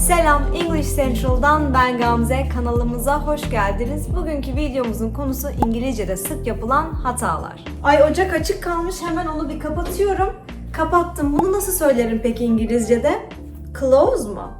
Selam, English Central'dan ben Gamze. Kanalımıza hoş geldiniz. Bugünkü videomuzun konusu İngilizce'de sık yapılan hatalar. Ay ocak açık kalmış, hemen onu bir kapatıyorum. Kapattım. Bunu nasıl söylerim peki İngilizce'de? Close mu?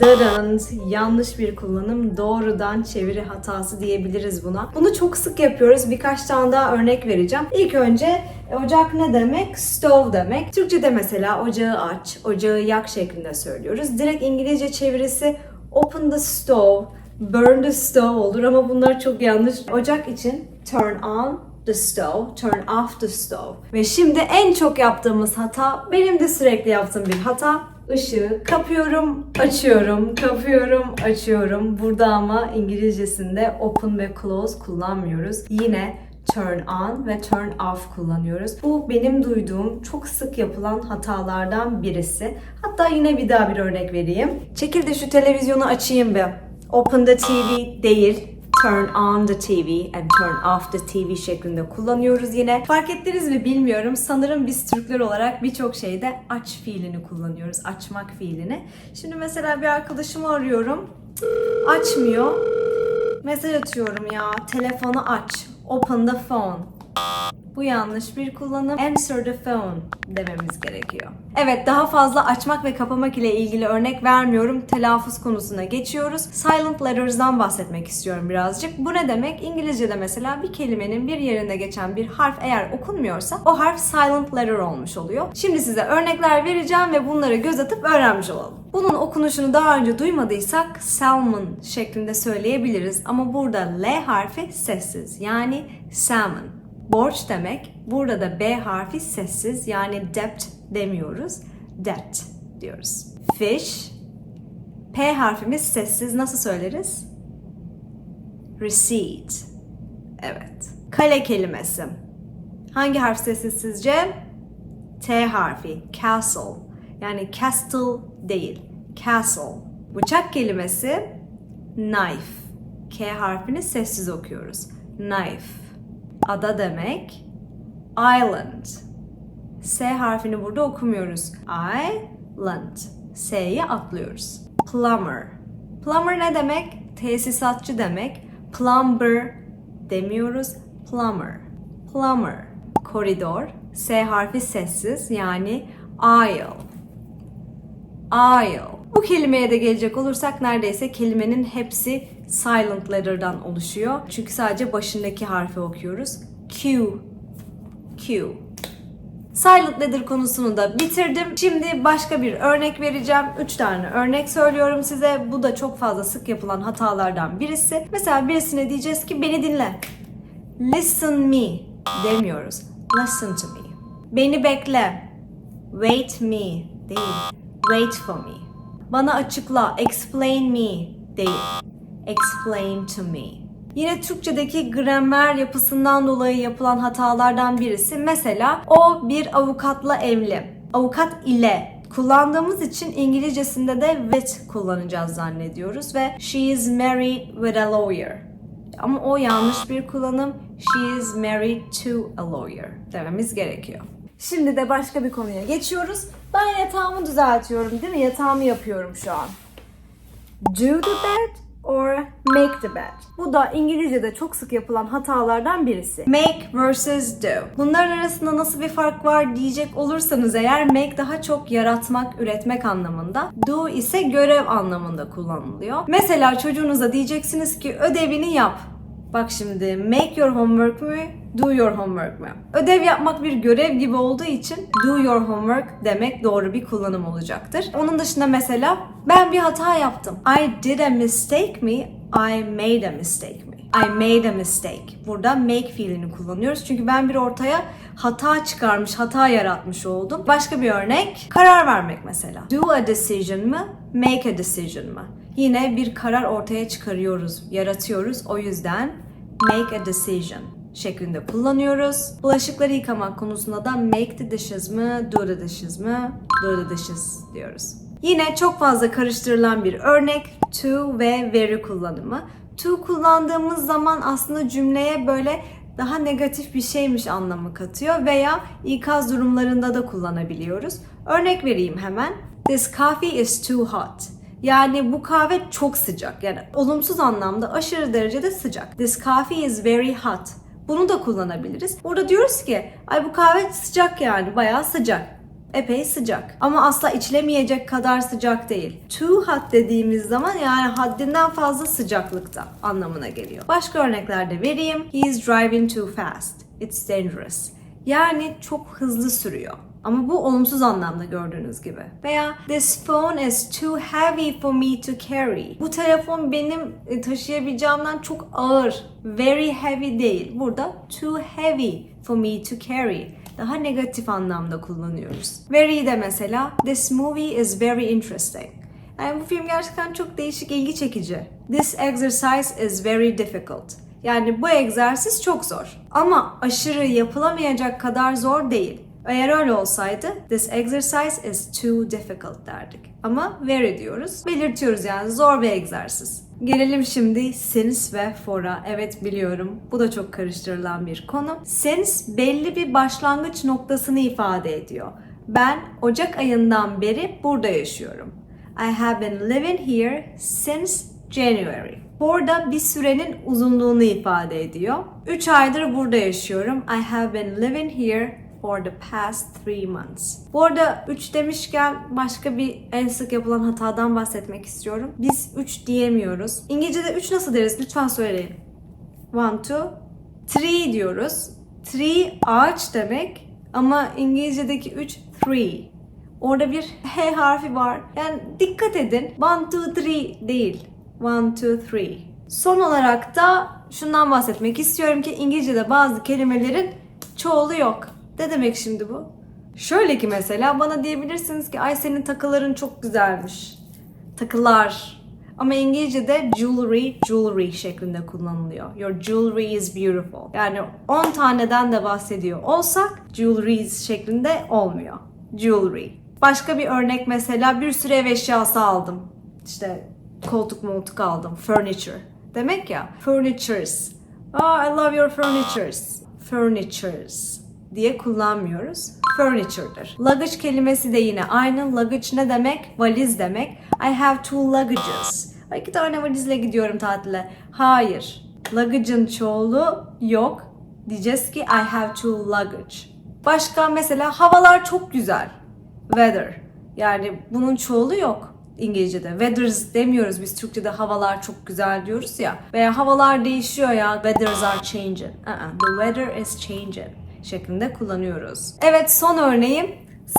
Didn't. Yanlış bir kullanım. Doğrudan çeviri hatası diyebiliriz buna. Bunu çok sık yapıyoruz. Birkaç tane daha örnek vereceğim. İlk önce ocak ne demek? Stove demek. Türkçe'de mesela ocağı aç, ocağı yak şeklinde söylüyoruz. Direkt İngilizce çevirisi open the stove, burn the stove olur ama bunlar çok yanlış. Ocak için turn on the stove, turn off the stove. Ve şimdi en çok yaptığımız hata, benim de sürekli yaptığım bir hata. Işığı kapıyorum, açıyorum, kapıyorum, açıyorum. Burada ama İngilizcesinde open ve close kullanmıyoruz. Yine turn on ve turn off kullanıyoruz. Bu benim duyduğum çok sık yapılan hatalardan birisi. Hatta yine bir daha bir örnek vereyim. Çekil de şu televizyonu açayım bir. Open the TV değil. Turn on the TV and turn off the TV şeklinde kullanıyoruz yine. Fark ettiniz mi bilmiyorum. Sanırım biz Türkler olarak birçok şeyde aç fiilini kullanıyoruz. Açmak fiilini. Şimdi mesela bir arkadaşımı arıyorum. Açmıyor. Mesaj atıyorum ya. Telefonu aç. Open the phone. Bu yanlış bir kullanım. Answer the phone dememiz gerekiyor. Evet, daha fazla açmak ve kapamak ile ilgili örnek vermiyorum. Telaffuz konusuna geçiyoruz. Silent letters'dan bahsetmek istiyorum birazcık. Bu ne demek? İngilizce'de mesela bir kelimenin bir yerinde geçen bir harf eğer okunmuyorsa o harf silent letter olmuş oluyor. Şimdi size örnekler vereceğim ve bunları göz atıp öğrenmiş olalım. Bunun okunuşunu daha önce duymadıysak salmon şeklinde söyleyebiliriz ama burada L harfi sessiz, yani salmon. Borç demek. Burada da B harfi sessiz, yani debt demiyoruz. Debt diyoruz. Fish. P harfimiz sessiz. Nasıl söyleriz? Receipt. Evet. Kale kelimesi. Hangi harf sessiz sizce? T harfi. Castle. Yani castle değil. Castle. Bıçak kelimesi knife. K harfini sessiz okuyoruz. Knife. Ada demek island. S harfini burada okumuyoruz. Island. S'yi atlıyoruz. Plumber. Plumber ne demek? Tesisatçı demek. Plumber demiyoruz. Plumber. Plumber. Koridor. S harfi sessiz, yani aisle. Aisle. Bu kelimeye de gelecek olursak neredeyse kelimenin hepsi silent letter'dan oluşuyor. Çünkü sadece başındaki harfi okuyoruz. Q. Q. Silent letter konusunu da bitirdim. Şimdi başka bir örnek vereceğim. 3 tane örnek söylüyorum size. Bu da çok fazla sık yapılan hatalardan birisi. Mesela birisine diyeceğiz ki beni dinle. Listen me demiyoruz. Listen to me. Beni bekle. Wait me değil. Wait for me. Bana açıkla. Explain me değil. Explain to me. Yine Türkçedeki gramer yapısından dolayı yapılan hatalardan birisi. Mesela o bir avukatla evli. Avukat ile kullandığımız için İngilizcesinde de with kullanacağız zannediyoruz ve she is married with a lawyer. Ama o yanlış bir kullanım. She is married to a lawyer dememiz gerekiyor. Şimdi de başka bir konuya geçiyoruz. Ben yatağımı düzeltiyorum, değil mi? Yatağımı yapıyorum şu an. Do the bed or make the bed. Bu da İngilizce'de çok sık yapılan hatalardan birisi. Make versus do. Bunların arasında nasıl bir fark var diyecek olursanız eğer, make daha çok yaratmak, üretmek anlamında. Do ise görev anlamında kullanılıyor. Mesela çocuğunuza diyeceksiniz ki ödevini yap. Bak şimdi, make your homework mı, do your homework mı? Ödev yapmak bir görev gibi olduğu için do your homework demek doğru bir kullanım olacaktır. Onun dışında mesela ben bir hata yaptım. I did a mistake mi, I made a mistake mi? I made a mistake. Burada make fiilini kullanıyoruz. Çünkü ben bir ortaya hata çıkarmış, hata yaratmış oldum. Başka bir örnek, karar vermek mesela. Do a decision mı, make a decision mı? Yine bir karar ortaya çıkarıyoruz, yaratıyoruz. O yüzden make a decision şeklinde kullanıyoruz. Bulaşıkları yıkamak konusunda da make the dishes mı, do the dishes mı, do the dishes diyoruz. Yine çok fazla karıştırılan bir örnek, to ve very kullanımı. To kullandığımız zaman aslında cümleye böyle daha negatif bir şeymiş anlamı katıyor veya ikaz durumlarında da kullanabiliyoruz. Örnek vereyim hemen. This coffee is too hot. Yani bu kahve çok sıcak. Yani olumsuz anlamda aşırı derecede sıcak. This coffee is very hot. Bunu da kullanabiliriz. Burada diyoruz ki ay bu kahve sıcak yani bayağı sıcak. Epey sıcak. Ama asla içilemeyecek kadar sıcak değil. Too hot dediğimiz zaman yani haddinden fazla sıcaklıkta anlamına geliyor. Başka örnekler de vereyim. He is driving too fast. It's dangerous. Yani çok hızlı sürüyor. Ama bu olumsuz anlamda gördüğünüz gibi. Veya this phone is too heavy for me to carry. Bu telefon benim taşıyabileceğimden çok ağır. Very heavy değil. Burada too heavy for me to carry. Daha negatif anlamda kullanıyoruz. Very de mesela this movie is very interesting. Yani bu film gerçekten çok değişik, ilgi çekici. This exercise is very difficult. Yani bu egzersiz çok zor. Ama aşırı yapılamayacak kadar zor değil. Eğer öyle olsaydı this exercise is too difficult derdik. Ama very diyoruz. Belirtiyoruz yani zor bir egzersiz. Gelelim şimdi since ve for'a. Evet biliyorum bu da çok karıştırılan bir konu. Since belli bir başlangıç noktasını ifade ediyor. Ben Ocak ayından beri burada yaşıyorum. I have been living here since January. For da bir sürenin uzunluğunu ifade ediyor. 3 aydır burada yaşıyorum. I have been living here for the past 3 months. Bu arada 3 demişken başka bir en sık yapılan hatadan bahsetmek istiyorum. Biz 3 diyemiyoruz. İngilizce'de 3 nasıl deriz? Lütfen söyleyin. 1, 2, 3 diyoruz. 3 ağaç demek ama İngilizce'deki 3 three. Orada bir H harfi var. Yani dikkat edin. 1, 2, 3 değil. 1, 2, 3. Son olarak da şundan bahsetmek istiyorum ki İngilizce'de bazı kelimelerin çoğulu yok. Ne demek şimdi bu? Şöyle ki mesela bana diyebilirsiniz ki ay senin takıların çok güzelmiş. Takılar. Ama İngilizce'de jewelry şeklinde kullanılıyor. Your jewelry is beautiful. Yani 10 taneden de bahsediyor olsak jewelries şeklinde olmuyor. Jewelry. Başka bir örnek mesela bir sürü ev eşyası aldım. İşte koltuk aldım. Furniture. Demek ya. Furnitures. I love your furnitures. Furnitures diye kullanmıyoruz. Furniture'dır. Luggage kelimesi de yine aynı. Luggage ne demek? Valiz demek. I have 2 luggages. 2 tane valizle gidiyorum tatile. Hayır. Luggage'ın çoğulu yok. Diyeceğiz ki I have 2 luggage. Başka mesela havalar çok güzel. Weather. Yani bunun çoğulu yok İngilizce'de. Weathers demiyoruz biz Türkçe'de havalar çok güzel diyoruz ya. Veya havalar değişiyor ya. Weathers are changing. The weather is changing şeklinde kullanıyoruz. Evet son örneğim.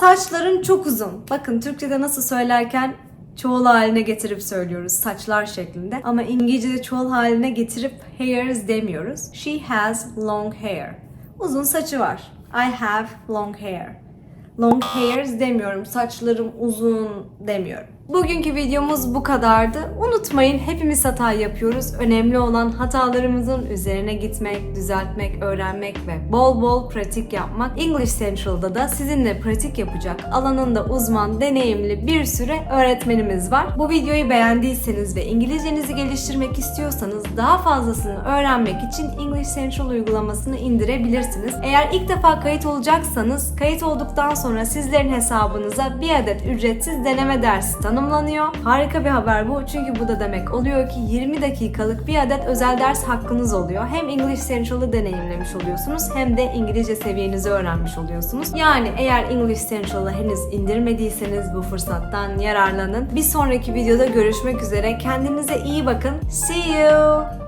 Saçların çok uzun. Bakın Türkçe'de nasıl söylerken çoğul haline getirip söylüyoruz saçlar şeklinde. Ama İngilizce'de çoğul haline getirip hairs demiyoruz. She has long hair. Uzun saçı var. I have long hair. Long hairs demiyorum. Saçlarım uzun demiyorum. Bugünkü videomuz bu kadardı. Unutmayın hepimiz hata yapıyoruz. Önemli olan hatalarımızın üzerine gitmek, düzeltmek, öğrenmek ve bol bol pratik yapmak. English Central'da da sizinle pratik yapacak alanında uzman, deneyimli bir sürü öğretmenimiz var. Bu videoyu beğendiyseniz ve İngilizcenizi geliştirmek istiyorsanız daha fazlasını öğrenmek için English Central uygulamasını indirebilirsiniz. Eğer ilk defa kayıt olacaksanız kayıt olduktan sonra sizlerin hesabınıza bir adet ücretsiz deneme dersi tanımlanıyor. Harika bir haber bu çünkü bu da demek oluyor ki 20 dakikalık bir adet özel ders hakkınız oluyor. Hem English Central'ı deneyimlemiş oluyorsunuz hem de İngilizce seviyenizi öğrenmiş oluyorsunuz. Yani eğer English Central'ı henüz indirmediyseniz bu fırsattan yararlanın. Bir sonraki videoda görüşmek üzere. Kendinize iyi bakın. See you!